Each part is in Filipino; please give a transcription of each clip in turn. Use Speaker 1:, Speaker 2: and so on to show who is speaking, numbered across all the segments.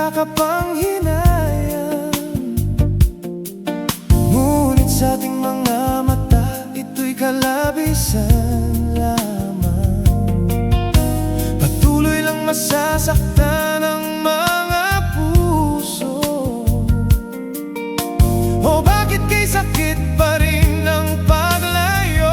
Speaker 1: nakakapanghinayang. Ngunit sa ating mga mata, ito'y kalabisan lamang. Patuloy lang masasaktan ang mga puso. O bakit kay sakit pa rin ang paglayo?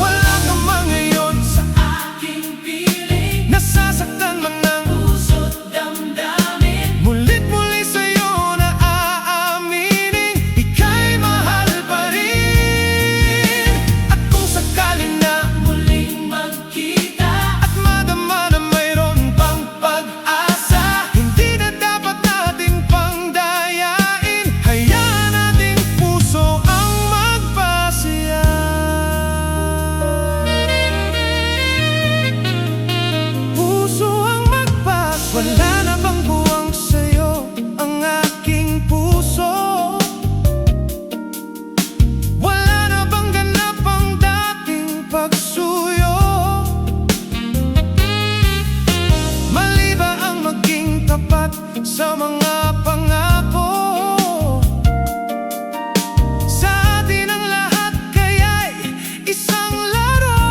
Speaker 1: Wala ka man ngayon sa aking piling, nasasaktan man ng puso't damdamin. Mulit-muli sa'yo na aaminin, ika'y mahal pa rin. At kung sakali na muling magkita at madama na mayroon pang pag-asa, hindi na dapat natin pang dayain. Hayaan nating puso ang magpasaya. Puso ang magpas. Wala na bang buwang sa'yo ang aking puso? Wala na bang ganap ang dating pagsuyo? Mali ba ang maging tapat sa mga pangako? Sa atin ang lahat kaya'y isang laro.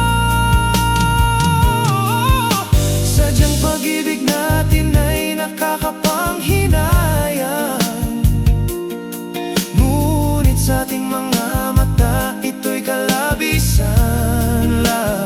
Speaker 1: Sadyang pag-ibig natin ay nakakapanghinayang. Ngunit sa ating mga mata, ito'y kalabisan lang.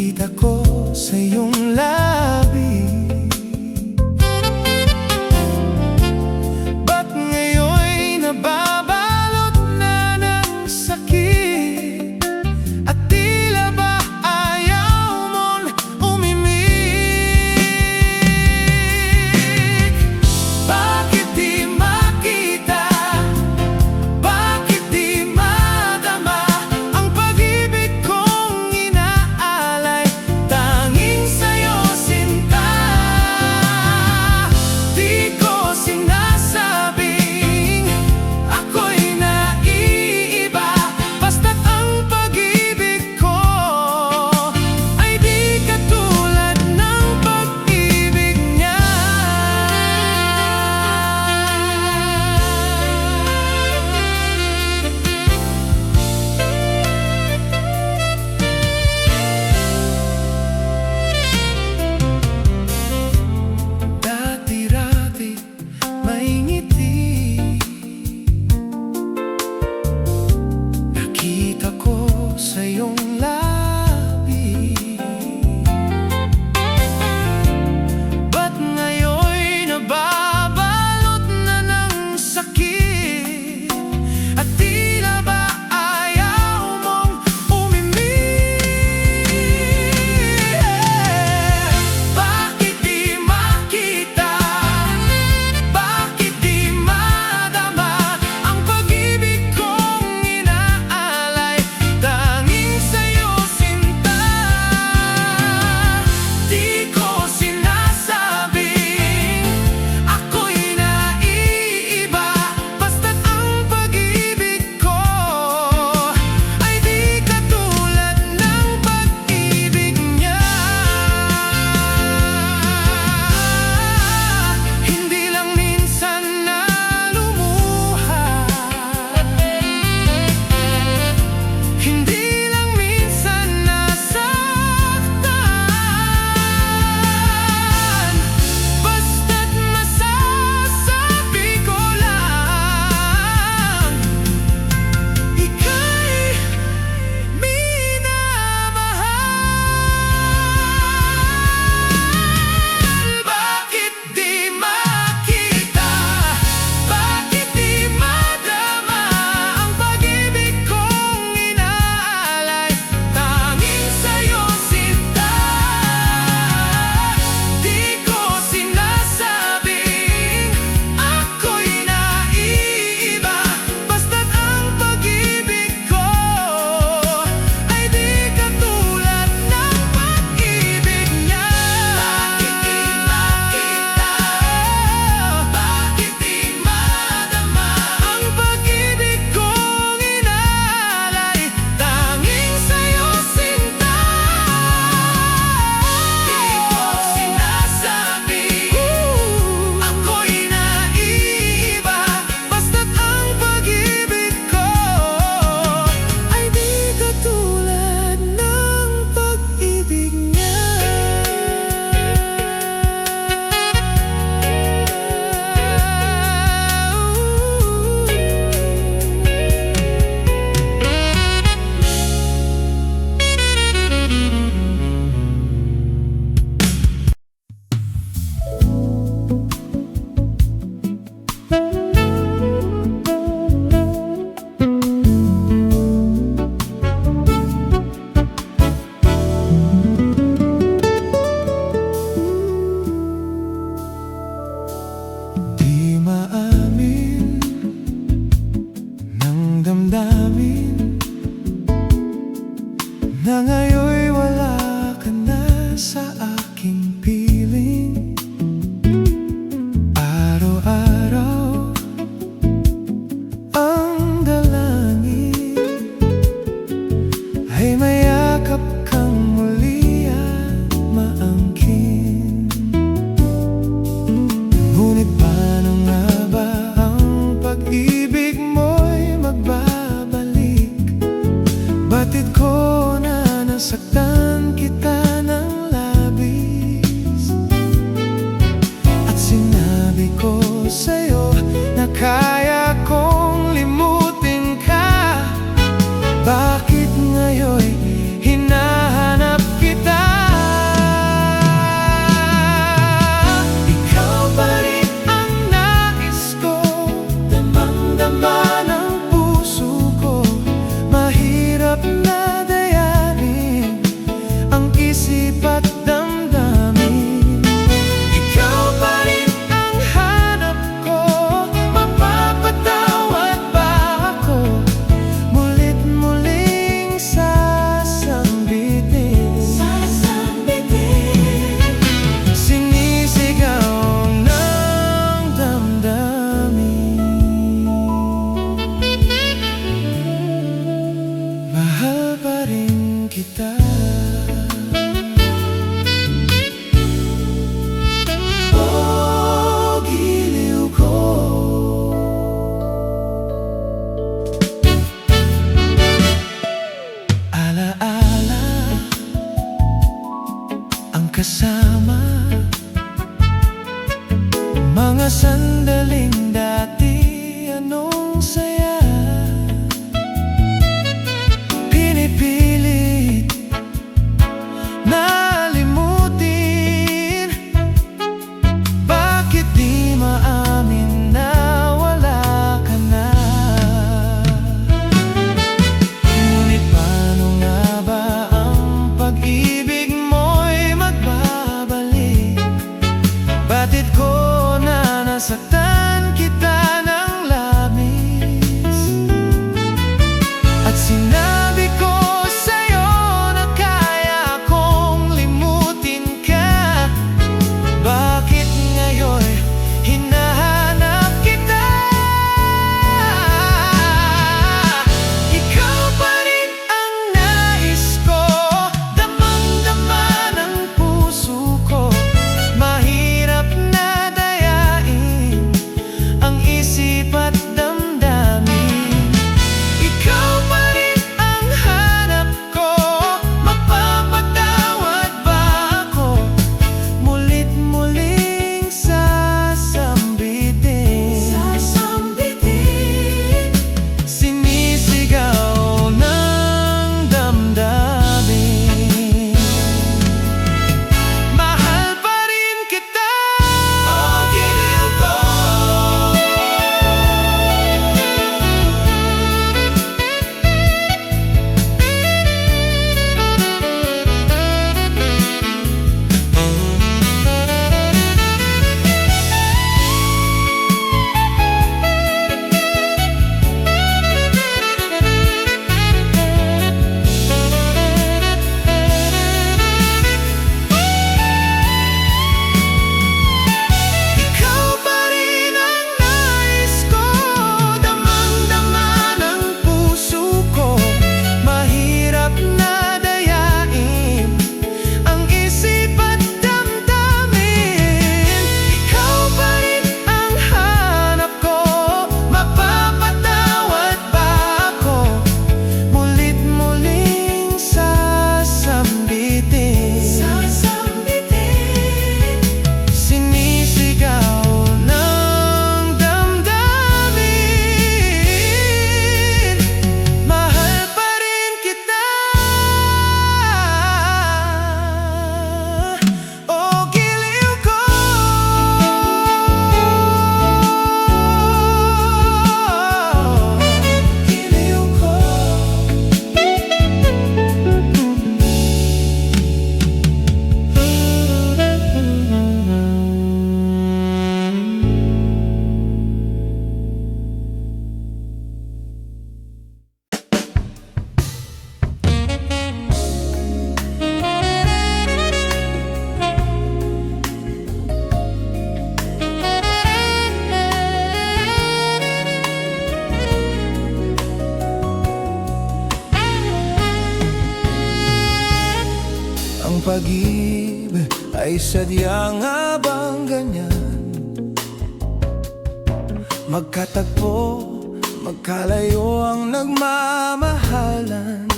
Speaker 1: nakikita ko sa iyong labi. Ba't ngayon'y nababalot na ng sakit? At tila ba ayaw mo'n umimik? Bakit di makita? Bakit di madama ang pag-ibig kong inaalay? Tanging sa'yo, sinta. magkasama. Mga sandaling dati, anong saya. Pinipilit na limutin. Bakit di maamin na wala ka na? Ngunit paano nga ba ang pag-ibig mo'y magbabalik? Batid ko na nasaktan kita ng labis, at sinabi ko sa'yo na kaya kong limutin ka. Bakit ngayon hinahanap kita? Ikaw pa rin ang nais ko, damang-dama ng puso ko. Mahirap na dayain ang isip at damdamin. Ikaw pa rin ang hanap ko, mapapatawad ba ako? Mulit-muling sasambitin, sinisigaw ng damdamin. Mahal pa rin kita, oh giliw ko. Ikaw pa rin ang nais ko, damang-dama ng puso ko. Mahirap na dayain ang isip at damdamin. Ikaw pa rin ang hanap ko, mapapatawad ba ako? Mulit-muling sasambitin, sinisigaw ng damdamin. Mahal pa rin kita, oh giliw ko. Giliw ko. Ang pag-ibig ay sadyang nga bang ganyan? Magkatagpo, magkalayo ang nagmamahalan.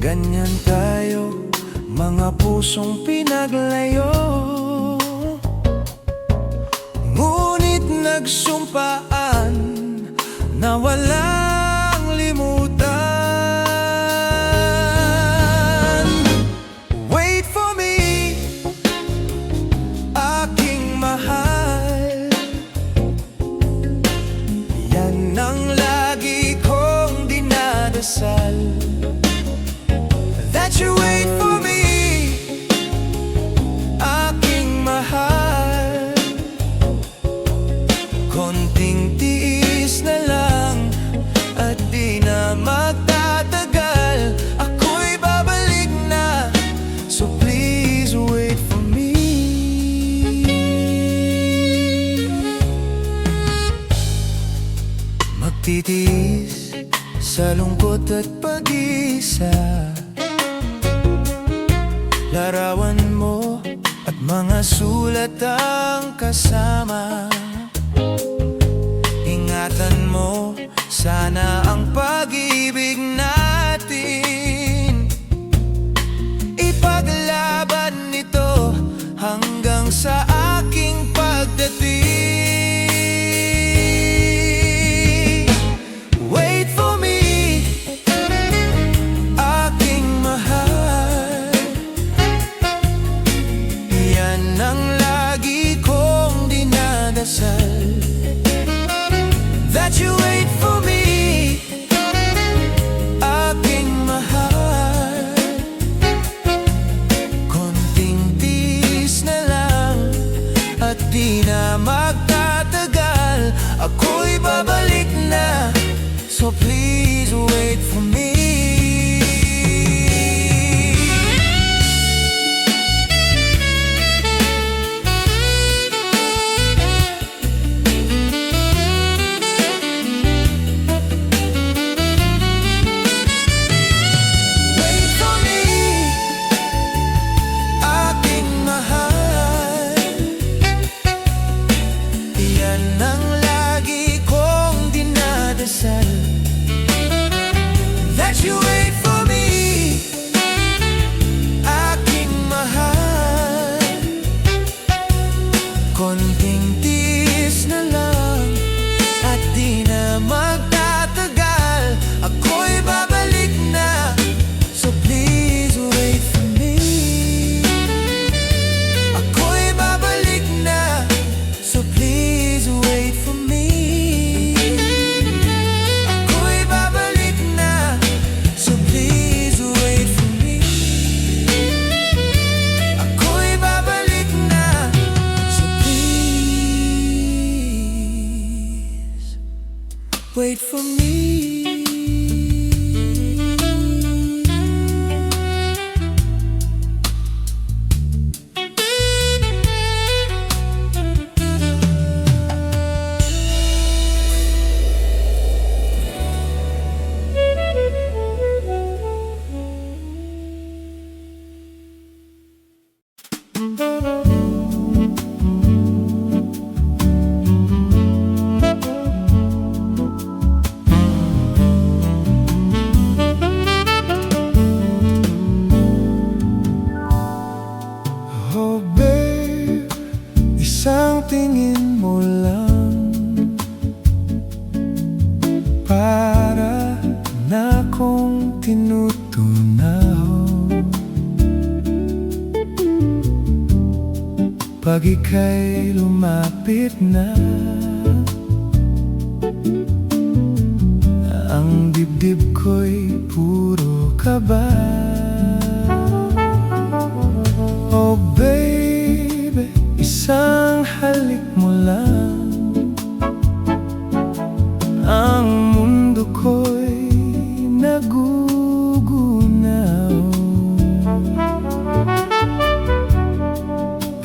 Speaker 1: Ganyan tayo, mga pusong pinaglayo. Ngunit nagsumpaan na walang limutan. Wait for me, aking mahal. Yan ang lagi kong dinadasal, that you wait for me, aking mahal. Konting tiis na lang at di na magtatagal. Ako'y babalik na, so please wait for me. Magtitiis sa lungkot at pag-isa, larawan mo at mga sulat ang kasama. Ingatan mo sana ang pag-ibig natin, ipaglaban sa aking pagdating. Wait for me, aking mahal. Yan ang lagi kong dinadasal, that you wait for me, aking mahal. Konting tiis na lang at di na magtatagal, ako'y babalik na. So please wait for me. That you wait for me, aking mahal. Konting tiis na lang at di na magtatagal, ako'y babalik na. So please wait for me. Ako'y babalik na. So please wait for me. Wait for me. Oh babe, isang tingin mo lang para na kong tinutunaw. Pag ika'y lumapit na, ang dibdib ko'y puro kaba. Oh baby, isang halik mo lang, ang mundo ko'y nagugunaw.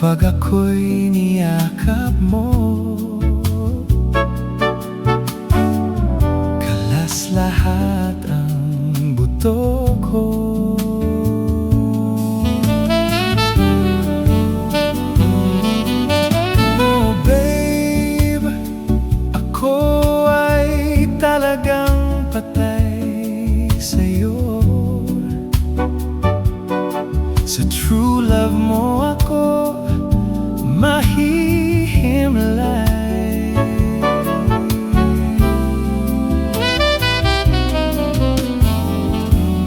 Speaker 1: Pag ako'y niyakap mo, kalas lahat ang buto ko. Talagang patay sa'yo. Sa true love mo ako mahihimlay.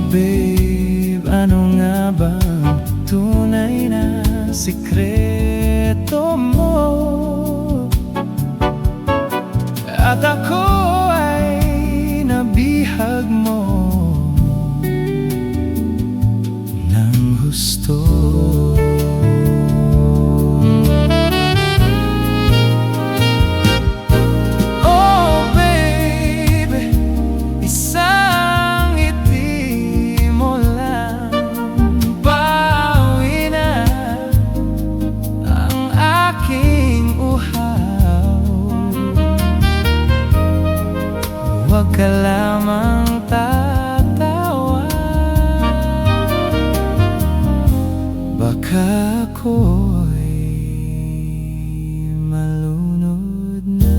Speaker 1: Babe, ano nga bang tunay na sikreto mo? At ako bihag mo ng husto. Oh baby, isang ngiti mo lang, bawi na ang aking uhaw. Huwag ka lamang tatawa, baka ako'y malunod na.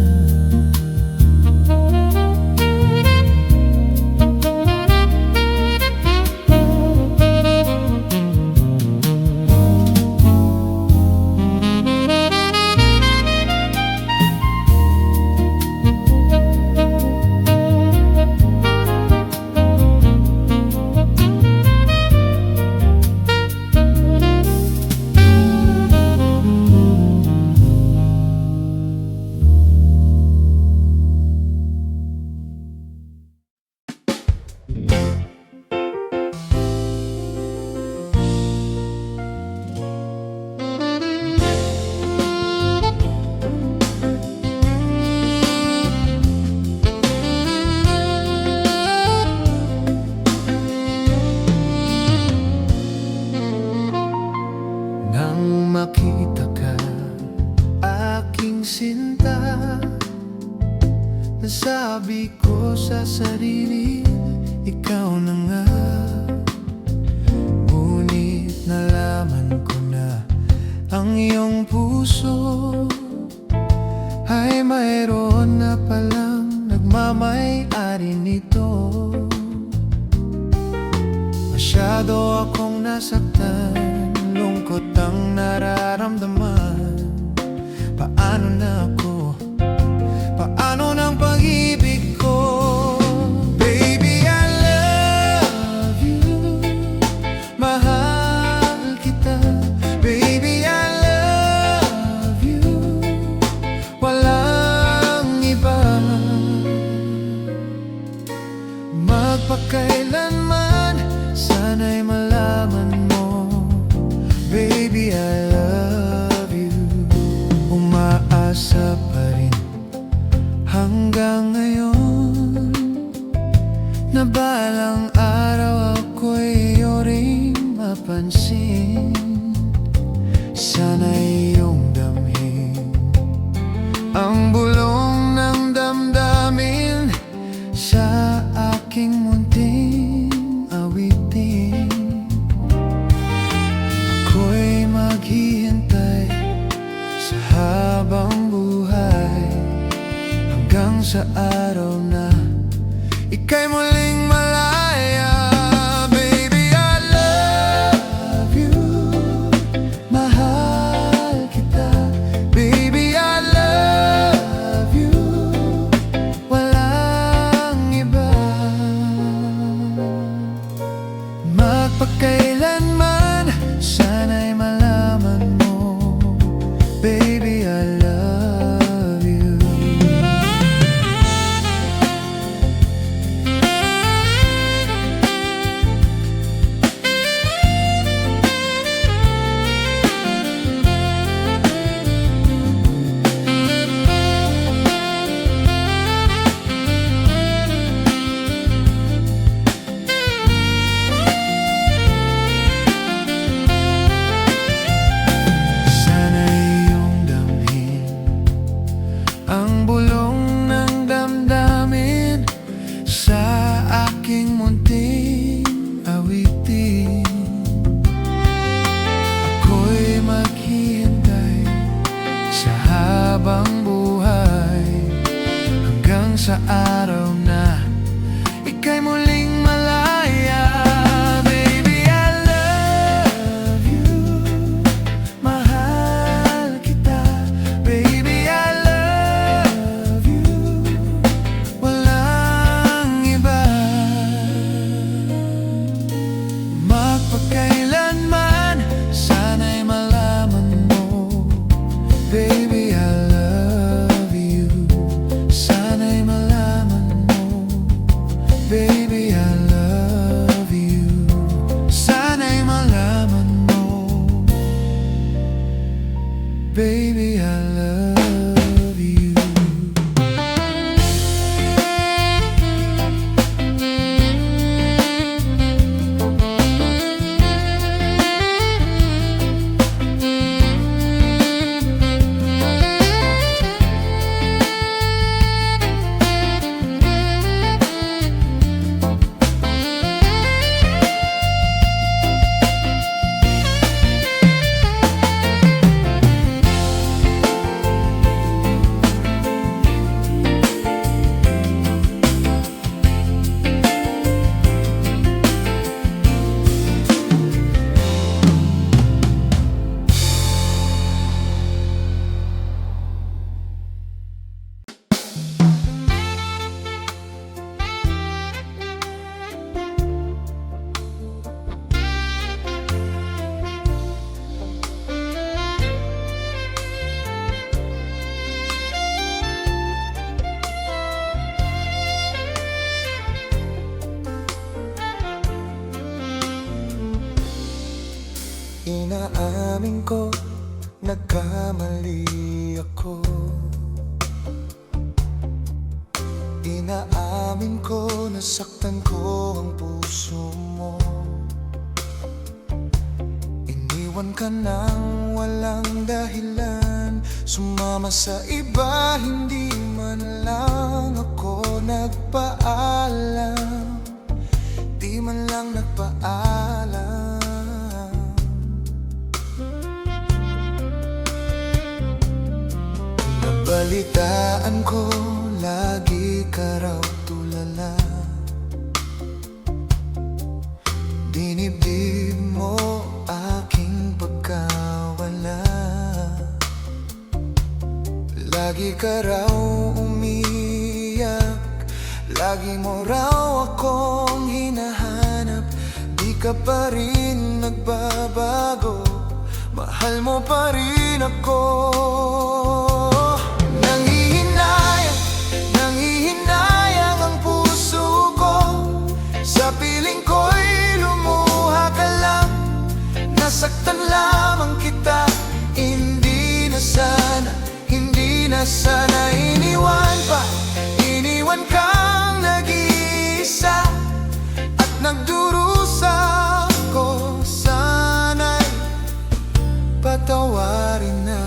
Speaker 1: makita ka, aking sinta, nasabi ko sa sarili, ikaw na nga. Ngunit nalaman ko na ang iyong puso ay mayroon na palang nagmamay-ari nito. Masyado akong nasaktan, lungkot ang nararamdaman. Paano na ako? Paano ng pag-ibig ko? Baby, I love you, mahal kita. Baby, I love you, walang iba. Magpakailanman, sana'y malaman mo, baby, I love you. Umaasa pa rin hanggang ngayon na balang araw ako'y iyo ring mapansin. Sana'y iyong damhin ang bulong ng damdamin sa aking munting awitin. Ako'y maghihintay sa habang buhay hanggang sa araw na ika'y muling malaya. Baby, I love you, mahal kita. Baby, I love you, walang iba. Magpakailanman, sana'y malaman mo, baby, I love you. Sana'y iyong damhin ang bulong ng damdamin sa aking munting awitin. Ako'y maghihintay sa habang buhay hanggang sa araw na ika'y muling malaya. Baby, I love you, mahal kita. Baby, I love you, walang iba. Magpakailanman, sana'y malaman mo, baby, I love you. Sana'y malaman mo, baby, I love you. Sana'y malaman mo, baby, I love you. Inaamin ko, nagkamali ako. Inaamin ko, nasaktan ko ang puso mo.
Speaker 2: Naiwan ka nang walang dahilan, sumama sa iba, hindi man lang ako nagpaalam. Di man lang nagpaalam. Nabalitaan ko, lagi ka raw tulala. Dinibdib mo aking pagkawala. Lagi ka raw umiyak, lagi mo raw akong hinahanap. Di ka pa rin nagbabago, mahal mo pa rin ako. Nanghihinayang ang puso ko, sa piling ko'y lumuha ka lang. Nasaktan lamang kita, hindi na sana iniwan pa. Iniwan kang nag-iisa at nagdurusa ko. Sana'y patawarin na.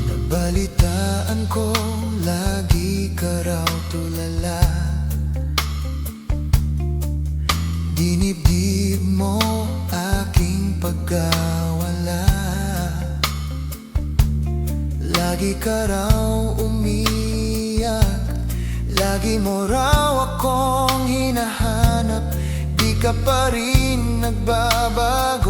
Speaker 2: Nabalitaan ko, lagi ka raw tulala. Dinibdib mo aking pagkawala. Lagi ka raw umiyak, lagi mo raw akong hinahanap. Di ka pa rin nagbabago,